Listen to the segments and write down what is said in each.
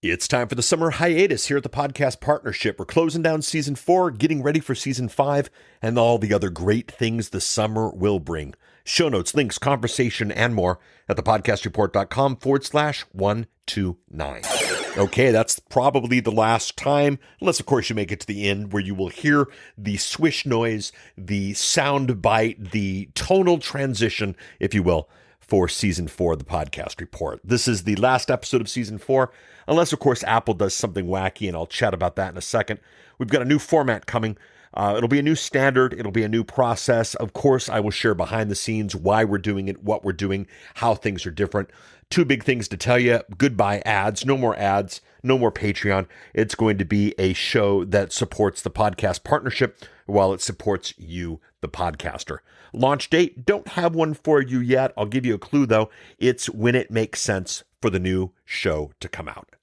It's time for the summer hiatus here at the Podcast Partnership. We're closing down Season 4, getting ready for Season 5, and all the other great things the summer will bring. Show notes, links, conversation, and more at thepodcastreport.com/129. Okay, that's probably the last time, unless, of course, you make it to the end where you will hear the swish noise, the sound bite, the tonal transition, if you will, for Season 4 of the Podcast Report. This is the last episode of Season 4, unless, of course, Apple does something wacky, and I'll chat about that in a second. We've got a new format coming. It'll be a new standard. It'll be a new process. Of course, I will share behind the scenes why we're doing it, what we're doing, how things are different. Two big things to tell you. Goodbye ads. No more ads. No more Patreon. It's going to be a show that supports the Podcast Partnership while it supports you, the podcaster. Launch date, don't have one for you yet. I'll give you a clue, though. It's when it makes sense for the new show to come out.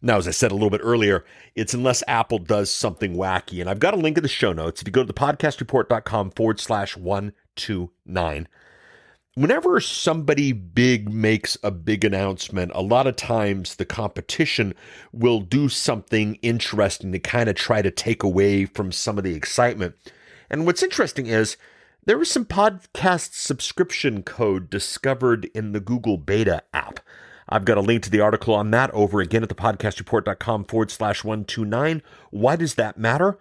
Now, as I said a little bit earlier, it's unless Apple does something wacky. And I've got a link in the show notes. If you go to thepodcastreport.com/129, whenever somebody big makes a big announcement, a lot of times the competition will do something interesting to kind of try to take away from some of the excitement. And what's interesting is there was some podcast subscription code discovered in the Google Beta app. I've got a link to the article on that over again at thepodcastreport.com/129. Why does that matter?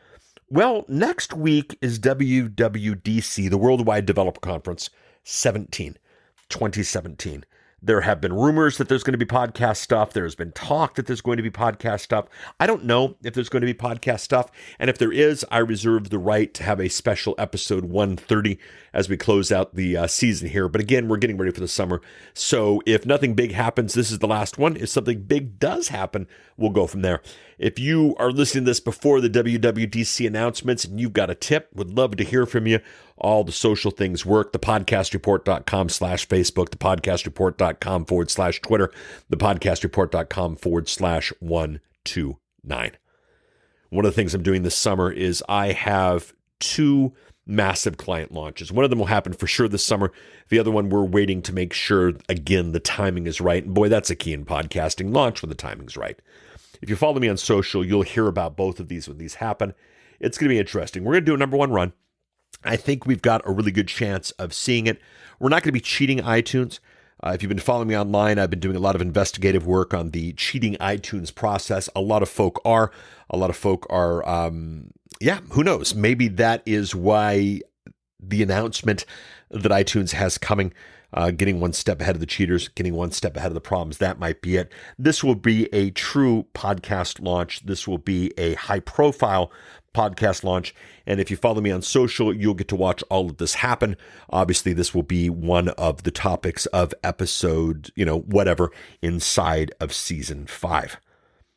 Well, next week is WWDC, the Worldwide Developer Conference 2017. There have been rumors that there's going to be podcast stuff. There's been talk that there's going to be podcast stuff. I don't know if there's going to be podcast stuff. And if there is, I reserve the right to have a special episode 130 as we close out the season here. But again, we're getting ready for the summer. So if nothing big happens, this is the last one. If something big does happen, we'll go from there. If you are listening to this before the WWDC announcements and you've got a tip, would love to hear from you. All the social things work. Thepodcastreport.com/Facebook, thepodcastreport.com/Twitter, thepodcastreport.com/129. One of the things I'm doing this summer is I have two massive client launches. One of them will happen for sure this summer. The other one, we're waiting to make sure, again, the timing is right. And boy, that's a key in podcasting. Launch when the timing's right. If you follow me on social, you'll hear about both of these when these happen. It's going to be interesting. We're going to do a number one run. I think we've got a really good chance of seeing it. We're not going to be cheating iTunes. If you've been following me online, I've been doing a lot of investigative work on the cheating iTunes process. A lot of folk are. Who knows? Maybe that is why the announcement that iTunes has coming, getting one step ahead of the cheaters, getting one step ahead of the problems, that might be it. This will be a true podcast launch. This will be a high-profile podcast launch. And if you follow me on social, you'll get to watch all of this happen. Obviously, this will be one of the topics of episode, whatever, inside of Season 5.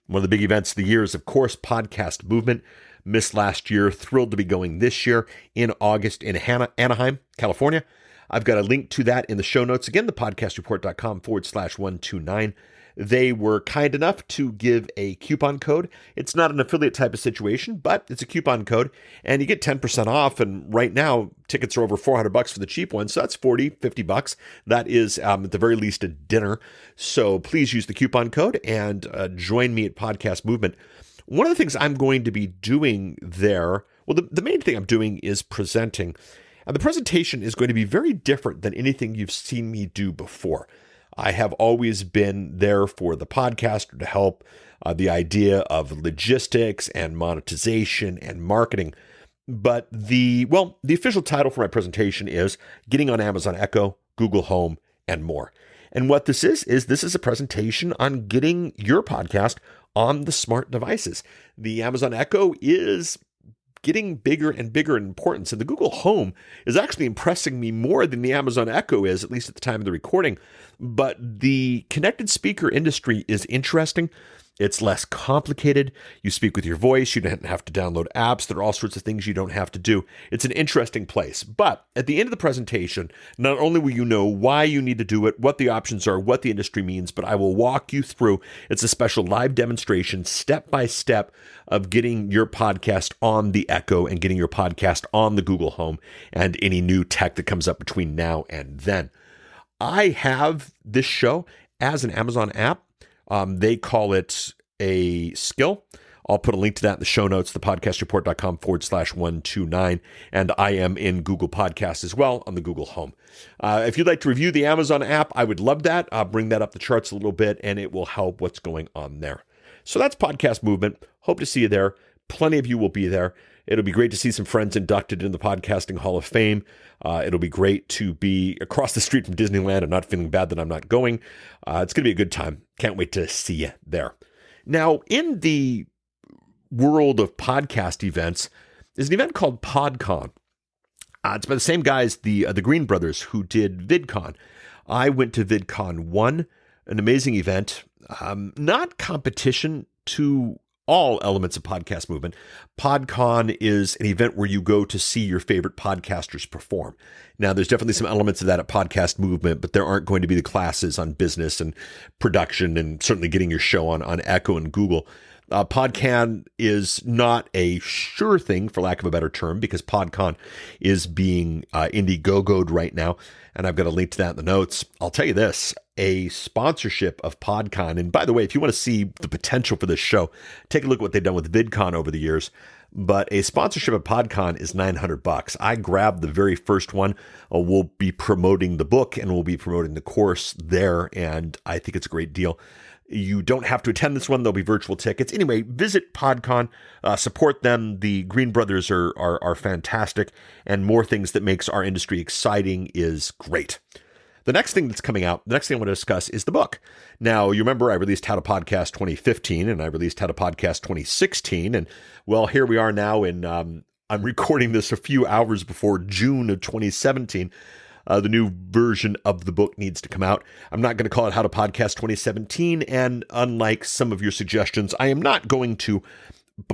One of the big events of the year is, of course, Podcast Movement. Missed last year, thrilled to be going this year in August in Anaheim, California. I've got a link to that in the show notes. Again, thepodcastreport.com/129. They were kind enough to give a coupon code. It's not an affiliate type of situation, but it's a coupon code, and you get 10% off. And right now, tickets are over $400 for the cheap ones, so that's $40, $50. That is, at the very least, a dinner. So please use the coupon code and join me at Podcast Movement. One of the things I'm going to be doing there, the main thing I'm doing is presenting. And the presentation is going to be very different than anything you've seen me do before. I have always been there for the podcaster to help the idea of logistics and monetization and marketing. But the official title for my presentation is Getting on Amazon Echo, Google Home, and More. And what this is a presentation on getting your podcast on the smart devices. The Amazon Echo is getting bigger and bigger in importance. And the Google Home is actually impressing me more than the Amazon Echo is, at least at the time of the recording. But the connected speaker industry is interesting. It's less complicated. You speak with your voice. You don't have to download apps. There are all sorts of things you don't have to do. It's an interesting place. But at the end of the presentation, not only will you know why you need to do it, what the options are, what the industry means, but I will walk you through. It's a special live demonstration, step by step, of getting your podcast on the Echo and getting your podcast on the Google Home and any new tech that comes up between now and then. I have this show as an Amazon app. They call it a skill. I'll put a link to that in the show notes, thepodcastreport.com/129. And I am in Google Podcasts as well on the Google Home. If you'd like to review the Amazon app, I would love that. I'll bring that up the charts a little bit, and it will help what's going on there. So that's Podcast Movement. Hope to see you there. Plenty of you will be there. It'll be great to see some friends inducted in the Podcasting Hall of Fame. It'll be great to be across the street from Disneyland and not feeling bad that I'm not going. It's going to be a good time. Can't wait to see you there. Now, in the world of podcast events, there's an event called PodCon. It's by the same guys, the Green Brothers, who did VidCon. I went to VidCon 1, an amazing event, not competition to all elements of Podcast Movement. PodCon is an event where you go to see your favorite podcasters perform. Now, there's definitely some elements of that at Podcast Movement, but there aren't going to be the classes on business and production and certainly getting your show on Echo and Google. PodCon is not a sure thing, for lack of a better term, because PodCon is being Indiegogo'd right now, and I've got a link to that in the notes. I'll tell you this, a sponsorship of PodCon, and by the way, if you want to see the potential for this show, take a look at what they've done with VidCon over the years, but a sponsorship of PodCon is $900. I grabbed the very first one. We'll be promoting the book, and we'll be promoting the course there, and I think it's a great deal. You don't have to attend this one. There'll be virtual tickets. Anyway, visit PodCon, support them. The Green Brothers are fantastic, and more things that makes our industry exciting is great. The next thing that's coming out, the next thing I want to discuss is the book. Now, you remember I released How to Podcast 2015, and I released How to Podcast 2016, and well, here we are now in, I'm recording this a few hours before June of 2017. The new version of the book needs to come out. I'm not going to call it How to Podcast 2017, and unlike some of your suggestions, I am not going to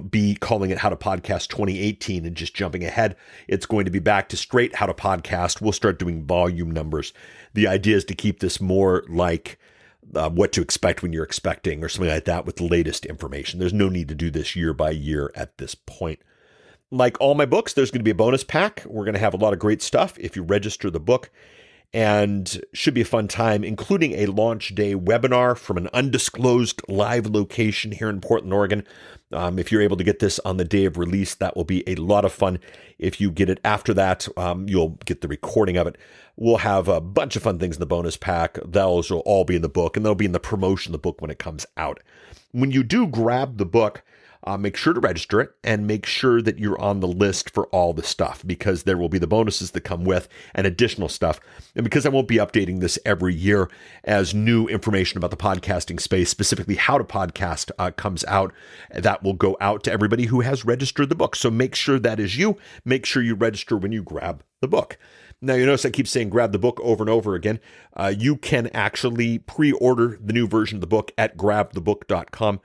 be calling it How to Podcast 2018 and just jumping ahead. It's going to be back to straight How to Podcast. We'll start doing volume numbers. The idea is to keep this more like what to expect when you're expecting or something like that with the latest information. There's no need to do this year by year at this point. Like all my books, there's going to be a bonus pack. We're going to have a lot of great stuff if you register the book, and should be a fun time, including a launch day webinar from an undisclosed live location here in Portland, Oregon. If you're able to get this on the day of release, that will be a lot of fun. If you get it after that, you'll get the recording of it. We'll have a bunch of fun things in the bonus pack. Those will all be in the book, and they'll be in the promotion of the book when it comes out. When you do grab the book, make sure to register it and make sure that you're on the list for all the stuff, because there will be the bonuses that come with and additional stuff. And because I won't be updating this every year as new information about the podcasting space, specifically How to Podcast, comes out, that will go out to everybody who has registered the book. So make sure that is you. Make sure you register when you grab the book. Now, you notice I keep saying grab the book over and over again. You can actually pre-order the new version of the book at grabthebook.com.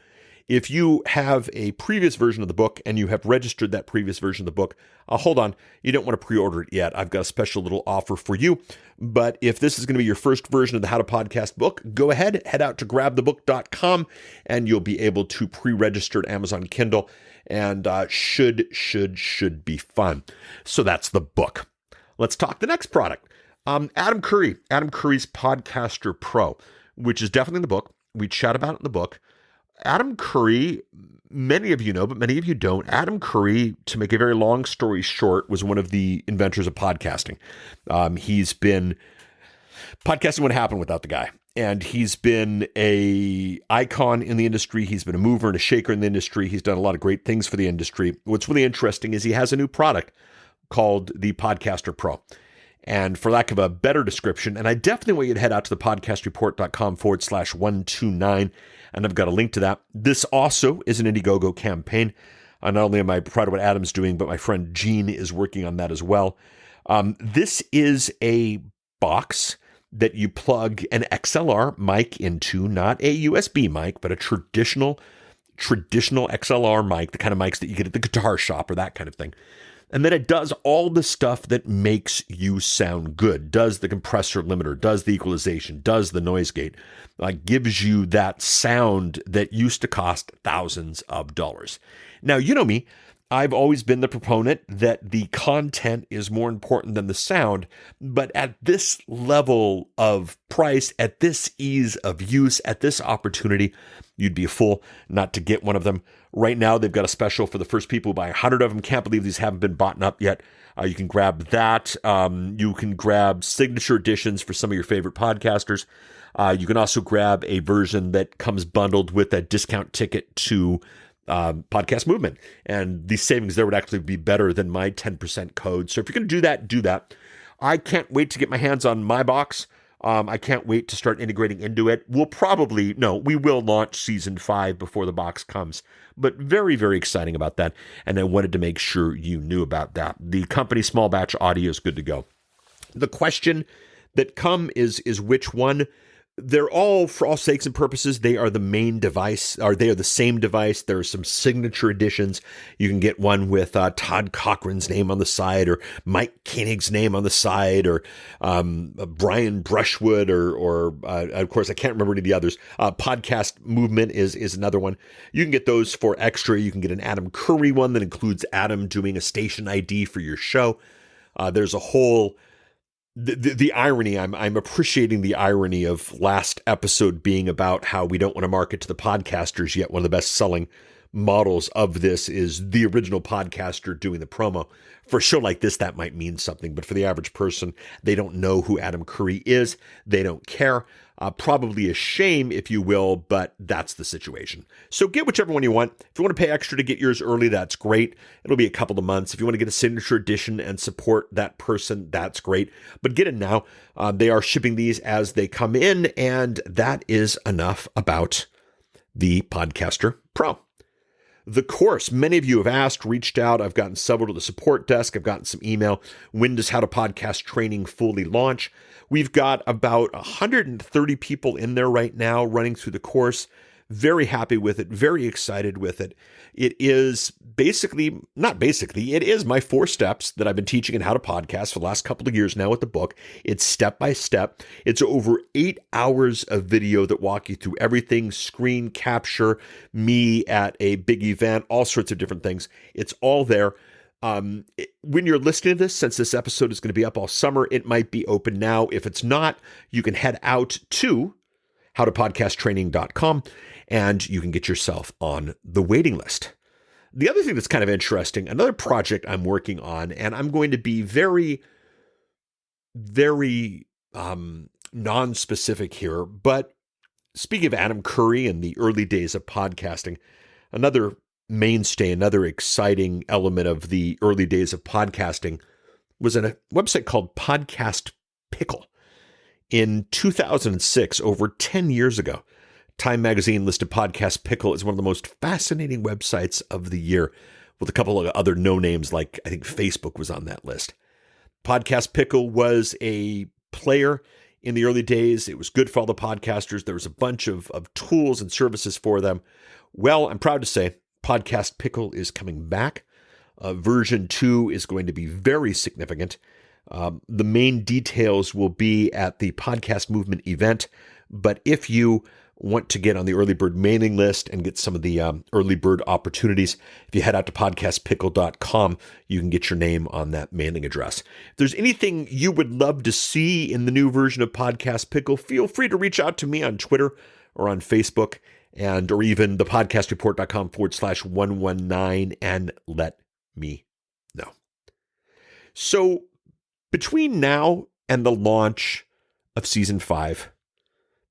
If you have a previous version of the book and you have registered that previous version of the book, hold on, you don't want to pre-order it yet. I've got a special little offer for you. But if this is going to be your first version of the How to Podcast book, go ahead, head out to grabthebook.com, and you'll be able to pre-register at Amazon Kindle, and should be fun. So that's the book. Let's talk the next product. Adam Curry's Podcaster Pro, which is definitely in the book. We chat about it in the book. Adam Curry, many of you know, but many of you don't. Adam Curry, to make a very long story short, was one of the inventors of podcasting. Podcasting wouldn't happen without the guy. And he's been a icon in the industry. He's been a mover and a shaker in the industry. He's done a lot of great things for the industry. What's really interesting is he has a new product called the Podcaster Pro. And for lack of a better description, and I definitely want you to head out to the podcastreport.com/129, and I've got a link to that. This also is an Indiegogo campaign. Not only am I proud of what Adam's doing, but my friend Gene is working on that as well. This is a box that you plug an XLR mic into, not a USB mic, but a traditional XLR mic, the kind of mics that you get at the guitar shop or that kind of thing. And then it does all the stuff that makes you sound good, does the compressor limiter, does the equalization, does the noise gate, gives you that sound that used to cost thousands of dollars. Now, you know me, I've always been the proponent that the content is more important than the sound, but at this level of price, at this ease of use, at this opportunity, you'd be a fool not to get one of them. Right now, they've got a special for the first people who buy 100 of them. Can't believe these haven't been bought up yet. You can grab that. You can grab signature editions for some of your favorite podcasters. You can also grab a version that comes bundled with a discount ticket to Podcast Movement. And the savings there would actually be better than my 10% code. So if you're going to do that, do that. I can't wait to get my hands on my box. I can't wait to start integrating into it. We will launch season 5 before the box comes, but very, very exciting about that. And I wanted to make sure you knew about that. The company small batch audio is good to go. The question that come is which one? They're all, for all sakes and purposes, they are the main device, or they are the same device. There are some signature editions. You can get one with Todd Cochran's name on the side, or Mike Koenig's name on the side, or Brian Brushwood, or of course, I can't remember any of the others. Podcast Movement is another one. You can get those for extra. You can get an Adam Curry one that includes Adam doing a station ID for your show. There's a whole... The irony, I'm appreciating the irony of last episode being about how we don't want to market to the podcasters, yet one of the best selling models of this is the original podcaster doing the promo. For a show like this, that might mean something, but for the average person, they don't know who Adam Curry is. They don't care. Probably a shame, if you will, but that's the situation. So get whichever one you want. If you want to pay extra to get yours early, that's great. It'll be a couple of months. If you want to get a signature edition and support that person, that's great. But get it now. They are shipping these as they come in, and that is enough about the Podcaster Pro. The course, many of you have asked, reached out. I've gotten several to the support desk. I've gotten some email. When does How to Podcast training fully launch? We've got about 130 people in there right now running through the course. Very happy with it. Very excited with it. It is it is my 4 steps that I've been teaching in How to Podcast for the last couple of years now with the book. It's step by step. It's over 8 hours of video that walk you through everything, screen capture, me at a big event, all sorts of different things. It's all there. When you're listening to this, since this episode is going to be up all summer, it might be open now. If it's not, you can head out to howtopodcasttraining.com and you can get yourself on the waiting list. The other thing that's kind of interesting, another project I'm working on, and I'm going to be very, very non-specific here, but speaking of Adam Curry and the early days of podcasting, another mainstay, another exciting element of the early days of podcasting was in a website called Podcast Pickle. In 2006, over 10 years ago, Time Magazine listed Podcast Pickle as one of the most fascinating websites of the year, with a couple of other no-names, like I think Facebook was on that list. Podcast Pickle was a player in the early days. It was good for all the podcasters. There was a bunch of tools and services for them. Well, I'm proud to say Podcast Pickle is coming back. Version 2 is going to be very significant. The main details will be at the Podcast Movement event, but if you want to get on the early bird mailing list and get some of the early bird opportunities, if you head out to podcastpickle.com, you can get your name on that mailing address. If there's anything you would love to see in the new version of Podcast Pickle, feel free to reach out to me on Twitter or on Facebook, or even thepodcastreport.com/119 and let me know. So between now and the launch of season 5,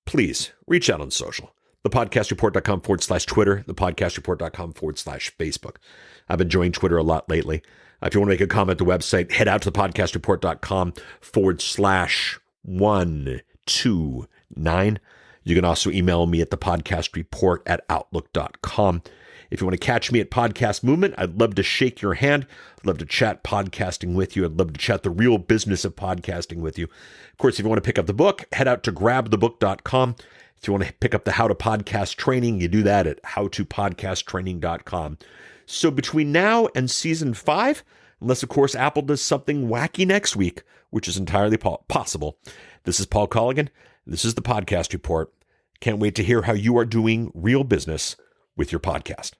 please reach out on social. Thepodcastreport.com/Twitter, thepodcastreport.com/Facebook. I've been enjoying Twitter a lot lately. If you want to make a comment on the website, head out to thepodcastreport.com/129. You can also email me at thepodcastreport@outlook.com. If you want to catch me at Podcast Movement, I'd love to shake your hand. I'd love to chat podcasting with you. I'd love to chat the real business of podcasting with you. Of course, if you want to pick up the book, head out to grabthebook.com. If you want to pick up the How to Podcast training, you do that at howtopodcasttraining.com. So between now and season 5, unless, of course, Apple does something wacky next week, which is entirely possible, this is Paul Colligan. This is the Podcast Report. Can't wait to hear how you are doing real business with your podcast.